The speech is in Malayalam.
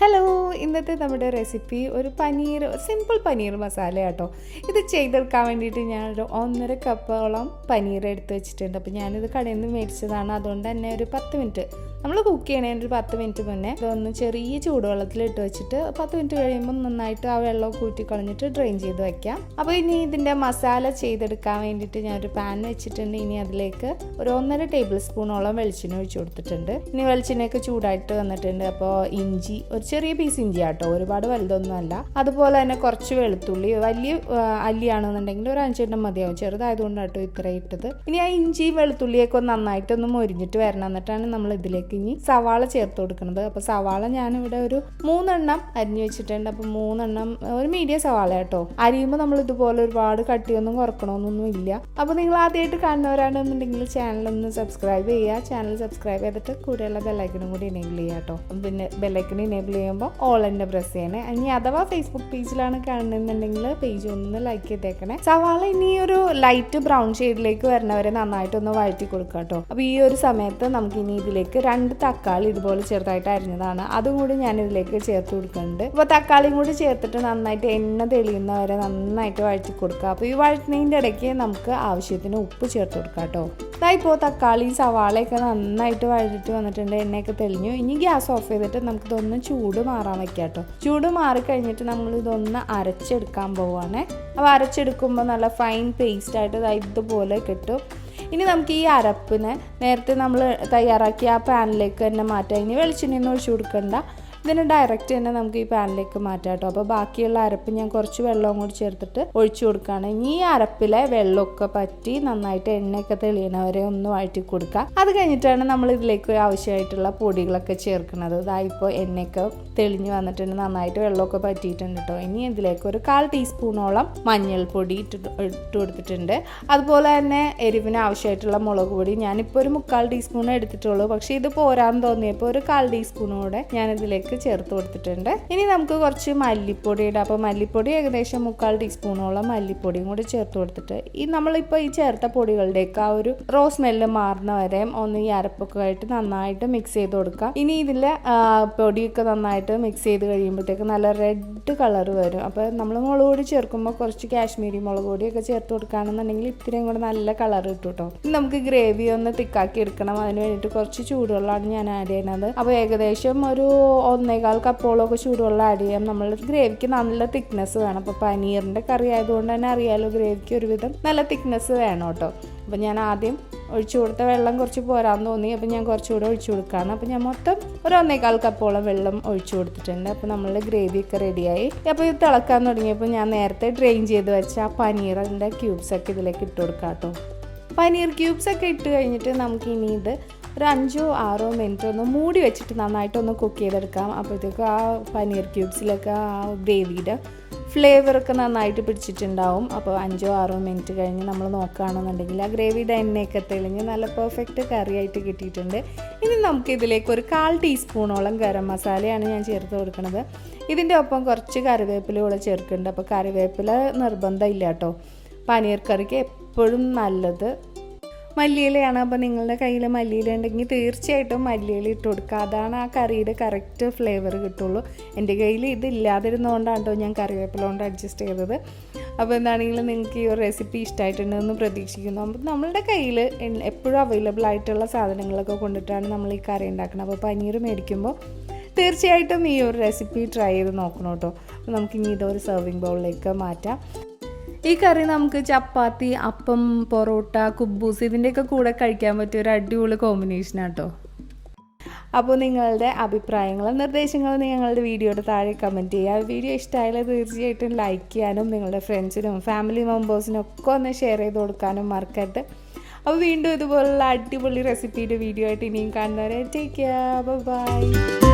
ഹലോ, ഇന്നത്തെ നമ്മുടെ റെസിപ്പി ഒരു സിമ്പിൾ പനീർ മസാല കേട്ടോ. ഇത് ചെയ്തെടുക്കാൻ വേണ്ടിയിട്ട് ഞാനൊരു 1.5 കപ്പോളം പനീർ എടുത്ത് വെച്ചിട്ടുണ്ട്. അപ്പോൾ ഞാനിത് കടയിൽ നിന്ന് മേടിച്ചതാണ്. അതുകൊണ്ട് തന്നെ ഒരു 10 മിനിറ്റ് നമ്മൾ കുക്ക് ചെയ്യണതിന് ഒരു 10 മിനിറ്റ് മുന്നേ ഇതൊന്ന് ചെറിയ ചൂടുവെള്ളത്തിലിട്ട് വെച്ചിട്ട് 10 മിനിറ്റ് കഴിയുമ്പോൾ നന്നായിട്ട് ആ വെള്ളം കൂട്ടി കളഞ്ഞിട്ട് ഡ്രെയിൻ ചെയ്ത് വെക്കാം. അപ്പോൾ ഇനി ഇതിൻ്റെ മസാല ചെയ്തെടുക്കാൻ വേണ്ടിയിട്ട് ഞാനൊരു പാൻ വെച്ചിട്ടുണ്ട്. ഇനി അതിലേക്ക് ഒരു 1.5 ടേബിൾ സ്പൂണോളം വെളിച്ചെണ്ണ ഒഴിച്ചു കൊടുത്തിട്ടുണ്ട്. ഇനി വെളിച്ചെണ്ണയൊക്കെ ചൂടായിട്ട് വന്നിട്ടുണ്ട്. അപ്പോൾ ഇഞ്ചി, ഒരു ചെറിയ പീസ് ഇഞ്ചി ആട്ടോ, ഒരുപാട് വലുതൊന്നും അല്ല. അതുപോലെ തന്നെ കുറച്ച് വെളുത്തുള്ളി, വലിയ അല്ലിയാണെന്നുണ്ടെങ്കിൽ ഒരു 5 എണ്ണം മതിയാവും, ചെറുതായതുകൊണ്ട് കേട്ടോ ഇത്ര ഇട്ടത്. ഇനി ആ ഇഞ്ചിയും വെളുത്തുള്ളിയൊക്കെ നന്നായിട്ടൊന്ന് മൊരിഞ്ഞിട്ട് വരണം. എന്നിട്ടാണ് നമ്മൾ ഇതിലേക്ക് ഇനി സവാള ചേർത്ത് കൊടുക്കുന്നത്. അപ്പോൾ സവാള ഞാനിവിടെ ഒരു 3 എണ്ണം അരിഞ്ഞു വെച്ചിട്ടുണ്ട്. അപ്പോൾ 3 എണ്ണം ഒരു മീഡിയം സവാള കേട്ടോ. അരിയുമ്പോൾ നമ്മൾ ഇതുപോലെ ഒരുപാട് കട്ടിയൊന്നും കുറക്കണമെന്നൊന്നും ഇല്ല. അപ്പോൾ നിങ്ങൾ ആദ്യമായിട്ട് കാണുന്നവരാണെന്നുണ്ടെങ്കിൽ ചാനലൊന്ന് സബ്സ്ക്രൈബ് ചെയ്യുക. ചാനൽ സബ്സ്ക്രൈബ് ചെയ്തിട്ട് കൂടെയുള്ള ബെല്ലൈക്കണും കൂടി എനേബിൾ ചെയ്യുക കേട്ടോ. പിന്നെ ബെല്ലൈക്കൺ എനേബിൾ ചെയ്യുമ്പോൾ ഓൾ തന്നെ പ്രസ് ചെയ്യണേ. ഇനി അഥവാ ഫേസ്ബുക്ക് പേജിലാണ് കാണുന്നുണ്ടെങ്കിൽ പേജ് ഒന്ന് ലൈക്ക് ചെയ്തേക്കണേ. സവാള ഇനി ഒരു ലൈറ്റ് ബ്രൗൺ ഷെയ്ഡിലേക്ക് വരുന്നവരെ നന്നായിട്ടൊന്ന് വഴറ്റി കൊടുക്കുക കേട്ടോ. അപ്പോൾ ഈ ഒരു സമയത്ത് നമുക്കിനി ഇതിലേക്ക് 2 തക്കാളി ഇതുപോലെ ചെറുതായിട്ട് അരിഞ്ഞതാണ്, അതും കൂടി ഞാൻ ഇതിലേക്ക് ചേർത്ത് കൊടുക്കുന്നുണ്ട്. അപ്പോൾ തക്കാളിയും കൂടി ചേർത്തിട്ട് നന്നായിട്ട് എണ്ണ തെളിയുന്നവരെ നന്നായിട്ട് വഴറ്റി കൊടുക്കുക. അപ്പോൾ ഈ വഴറ്റുന്നതിൻ്റെ ഇടയ്ക്ക് നമുക്ക് ആവശ്യത്തിന് ഉപ്പ് ചേർത്ത് കൊടുക്കാം കേട്ടോ. ഇപ്പോൾ തക്കാളി സവാളയൊക്കെ നന്നായിട്ട് വഴറ്റിട്ട് വന്നിട്ടുണ്ട്, എണ്ണയൊക്കെ തെളിഞ്ഞു. ഇനി ഗ്യാസ് ഓഫ് ചെയ്തിട്ട് നമുക്കിതൊന്ന് ചൂട് മാറാൻ വെക്കാം കേട്ടോ. ചൂട് മാറിക്കഴിഞ്ഞിട്ട് നമ്മൾ ഇതൊന്ന് അരച്ചെടുക്കാൻ പോവുകയാണേ. അപ്പോൾ അരച്ചെടുക്കുമ്പോൾ നല്ല ഫൈൻ പേസ്റ്റായിട്ട് ഇതുപോലെ കിട്ടും. ഇനി നമുക്ക് ഈ അരപ്പിനെ നേരത്തെ നമ്മൾ തയ്യാറാക്കിയ ആ പാനിലേക്ക് തന്നെ മാറ്റാം. ഇനി വെളിച്ചെണ്ണയൊന്നും ഒഴിച്ചു കൊടുക്കണ്ട, ഇതിന് ഡയറക്റ്റ് തന്നെ നമുക്ക് ഈ പാനിലേക്ക് മാറ്റാം കേട്ടോ. അപ്പോൾ ബാക്കിയുള്ള അരപ്പ് ഞാൻ കുറച്ച് വെള്ളവും കൂടി ചേർത്തിട്ട് ഒഴിച്ചു കൊടുക്കുകയാണ്. ഇനി ഈ അരപ്പിലെ വെള്ളമൊക്കെ പറ്റി നന്നായിട്ട് എണ്ണയൊക്കെ തെളിയണവരെ ഒന്ന് വഴറ്റി കൊടുക്കുക. അത് കഴിഞ്ഞിട്ടാണ് നമ്മൾ ഇതിലേക്ക് ആവശ്യമായിട്ടുള്ള പൊടികളൊക്കെ ചേർക്കുന്നത്. ഇപ്പോൾ എണ്ണയൊക്കെ തെളിഞ്ഞ് വന്നിട്ടുണ്ട്, നന്നായിട്ട് വെള്ളമൊക്കെ പറ്റിയിട്ടുണ്ട് കേട്ടോ. ഇനി ഇതിലേക്ക് ഒരു 1/4 ടീസ്പൂണോളം മഞ്ഞൾപ്പൊടി ഇട്ട് കൊടുത്തിട്ടുണ്ട്. അതുപോലെ തന്നെ എരിവിന് ആവശ്യമായിട്ടുള്ള മുളക് പൊടി ഞാനിപ്പോൾ ഒരു 3/4 ടീസ്പൂൺ എടുത്തിട്ടുള്ളൂ. പക്ഷേ ഇത് പോരാന്ന് തോന്നിയപ്പോൾ ഒരു 1/4 ടീസ്പൂണോടെ ഞാനിതിലേക്ക് ചേർത്ത് കൊടുത്തിട്ടുണ്ട്. ഇനി നമുക്ക് കുറച്ച് മല്ലിപ്പൊടി ഇടാം. അപ്പോൾ മല്ലിപ്പൊടി ഏകദേശം 3/4 ടീസ്പൂണോളം മല്ലിപ്പൊടിയും കൂടി ചേർത്ത് കൊടുത്തിട്ട് നമ്മളിപ്പോൾ ഈ ചേർത്ത പൊടികളുടെയൊക്കെ ആ ഒരു റോ സ്മെല്ല് മാറുന്ന വരെ ഒന്ന് ഈ അരപ്പൊക്കെ ആയിട്ട് നന്നായിട്ട് മിക്സ് ചെയ്ത് കൊടുക്കാം. ഇനി ഇതിൽ പൊടിയൊക്കെ നന്നായിട്ട് മിക്സ് ചെയ്ത് കഴിയുമ്പോഴത്തേക്ക് നല്ല റെഡ് കളർ വരും. അപ്പോൾ നമ്മൾ മുളക് പൊടി ചേർക്കുമ്പോൾ കുറച്ച് കാശ്മീരി മുളക് പൊടിയൊക്കെ ചേർത്ത് കൊടുക്കുകയാണെന്നുണ്ടെങ്കിൽ ഇത്രയും കൂടെ നല്ല കളർ കിട്ടും കേട്ടോ. നമുക്ക് ഗ്രേവി ഒന്ന് തിക്കാക്കി എടുക്കണം. അതിന് വേണ്ടിയിട്ട് കുറച്ച് ചൂടുവെള്ളമാണ് ഞാൻ ആഡ് ചെയ്യുന്നത്. അപ്പോൾ ഏകദേശം ഒരു 1.25 കപ്പോളമൊക്കെ ചൂടുവെള്ളം ആഡ് ചെയ്യാം. നമ്മൾ ഗ്രേവിക്ക് നല്ല തിക്നെസ് വേണം. അപ്പോൾ പനീറിൻ്റെ കറി ആയതുകൊണ്ട് തന്നെ അറിയാലോ, ഗ്രേവിക്ക് ഒരുവിധം നല്ല തിക്നെസ് വേണം കേട്ടോ. അപ്പോൾ ഞാൻ ആദ്യം ഒഴിച്ചു കൊടുത്ത വെള്ളം കുറച്ച് പോരാൻ തോന്നി, അപ്പോൾ ഞാൻ കുറച്ചുകൂടെ ഒഴിച്ചു കൊടുക്കുകയാണ്. അപ്പോൾ ഞാൻ മൊത്തം ഒരു 1.25 കപ്പോളം വെള്ളം ഒഴിച്ചു കൊടുത്തിട്ടുണ്ട്. അപ്പോൾ നമ്മളുടെ ഗ്രേവിയൊക്കെ റെഡിയായി. അപ്പോൾ ഇത് തിളക്കാൻ തുടങ്ങിയപ്പോൾ ഞാൻ നേരത്തെ ഡ്രെയിൻ ചെയ്ത് വെച്ച ആ പനീറിൻ്റെ ക്യൂബ്സൊക്കെ ഇതിലേക്ക് ഇട്ട് കൊടുക്കാം കേട്ടോ. പനീർ ക്യൂബ്സൊക്കെ ഇട്ട് കഴിഞ്ഞിട്ട് നമുക്ക് ഇനി ഇത് ഒരു 5-6 മിനിറ്റ് ഒന്ന് മൂടി വെച്ചിട്ട് നന്നായിട്ടൊന്ന് കുക്ക് ചെയ്തെടുക്കാം. അപ്പോഴത്തേക്കും ആ പനീർ ക്യൂബ്സിലൊക്കെ ആ ഗ്രേവിയുടെ ഫ്ലേവറൊക്കെ നന്നായിട്ട് പിടിച്ചിട്ടുണ്ടാവും. അപ്പോൾ 5-6 മിനിറ്റ് കഴിഞ്ഞ് നമ്മൾ നോക്കുകയാണെന്നുണ്ടെങ്കിൽ ആ ഗ്രേവിയുടെ എണ്ണയൊക്കെ തെളിഞ്ഞ് നല്ല പെർഫെക്റ്റ് കറിയായിട്ട് കിട്ടിയിട്ടുണ്ട്. ഇനി നമുക്ക് ഇതിലേക്ക് ഒരു 1/4 ടീസ്പൂണോളം ഗരം മസാലയാണ് ഞാൻ ചേർത്ത് കൊടുക്കുന്നത്. ഇതിൻ്റെ ഒപ്പം കുറച്ച് കറിവേപ്പില കൂടെ ചേർക്കുന്നുണ്ട്. അപ്പോൾ കറിവേപ്പില നിർബന്ധമില്ല കേട്ടോ, പനീർ കറിക്ക് എപ്പോഴും നല്ലത് മല്ലിയിലയാണ്. അപ്പോൾ നിങ്ങളുടെ കയ്യിൽ മല്ലിയില ഉണ്ടെങ്കിൽ തീർച്ചയായിട്ടും മല്ലിയില ഇട്ട് കൊടുക്കുക. അതാണ് ആ കറിയുടെ കറക്റ്റ് ഫ്ലേവർ കിട്ടുള്ളൂ. എൻ്റെ കയ്യിൽ ഇതില്ലാതിരുന്നതുകൊണ്ടാണ് കേട്ടോ ഞാൻ കറിവേപ്പില കൊണ്ട് അഡ്ജസ്റ്റ് ചെയ്തത്. അപ്പോൾ എന്താണെങ്കിലും നിങ്ങൾക്ക് ഈ ഒരു റെസിപ്പി ഇഷ്ടമായിട്ടുണ്ടെന്ന് പ്രതീക്ഷിക്കുന്നു. അപ്പോൾ നമ്മളുടെ കയ്യിൽ എപ്പോഴും അവൈലബിൾ ആയിട്ടുള്ള സാധനങ്ങളൊക്കെ കൊണ്ടിട്ടാണ് നമ്മൾ ഈ കറി ഉണ്ടാക്കുന്നത്. അപ്പോൾ പനീർ മേടിക്കുമ്പോൾ തീർച്ചയായിട്ടും ഈ ഒരു റെസിപ്പി ട്രൈ ചെയ്ത് നോക്കണം കേട്ടോ. അപ്പോൾ നമുക്കിനി ഇതൊരു സെർവിങ് ബൗളിലേക്ക് മാറ്റാം. ഈ കറി നമുക്ക് ചപ്പാത്തി, അപ്പം, പൊറോട്ട, കുബ്ബൂസ് ഇതിൻ്റെയൊക്കെ കൂടെ കഴിക്കാൻ പറ്റിയ ഒരു അടിപൊളി കോമ്പിനേഷനാണ് കേട്ടോ. അപ്പോൾ നിങ്ങളുടെ അഭിപ്രായങ്ങളും നിർദ്ദേശങ്ങളും ഞങ്ങളുടെ വീഡിയോയുടെ താഴെ കമൻറ്റ് ചെയ്യുക. വീഡിയോ ഇഷ്ടമായാലും തീർച്ചയായിട്ടും ലൈക്ക് ചെയ്യാനും നിങ്ങളുടെ ഫ്രണ്ട്സിനും ഫാമിലി മെമ്പേഴ്സിനും ഒക്കെ ഒന്ന് ഷെയർ ചെയ്ത് കൊടുക്കാനും മറക്കരുത്. അപ്പോൾ വീണ്ടും ഇതുപോലുള്ള അടിപൊളി റെസിപ്പിയുടെ വീഡിയോ ആയിട്ട് ഇനിയും കാണുന്നവരെ ടേക്ക് കെയർ, ബൈ.